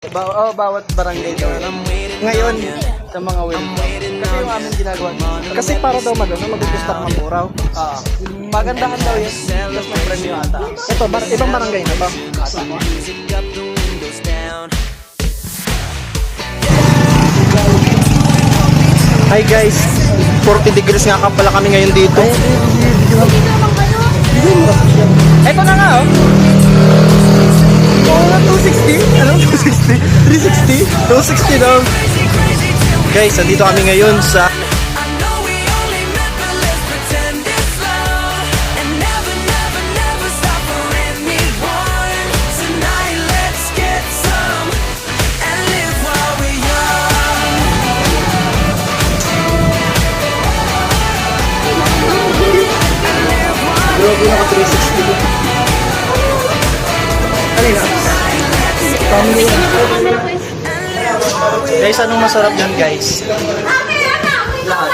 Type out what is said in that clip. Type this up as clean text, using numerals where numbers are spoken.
Bawat barangay daw. Ngayon, sa mga welcome. Kasi yung aming ginagawa. Kasi para daw magugusta ka mapuraw. Magandahan daw yun. Plus may premyo ata. Ito, ibang barangay na to. Hi guys, 40 degrees nga ka pala kami ngayon dito. Ito na nga oh. 260? Ano? 260? 360? 260 daw. Guys, andito kami ngayon sa Grabe na ka 360 ko. Kanina? Family yan. Guys, anong masarap yan guys? Lahat.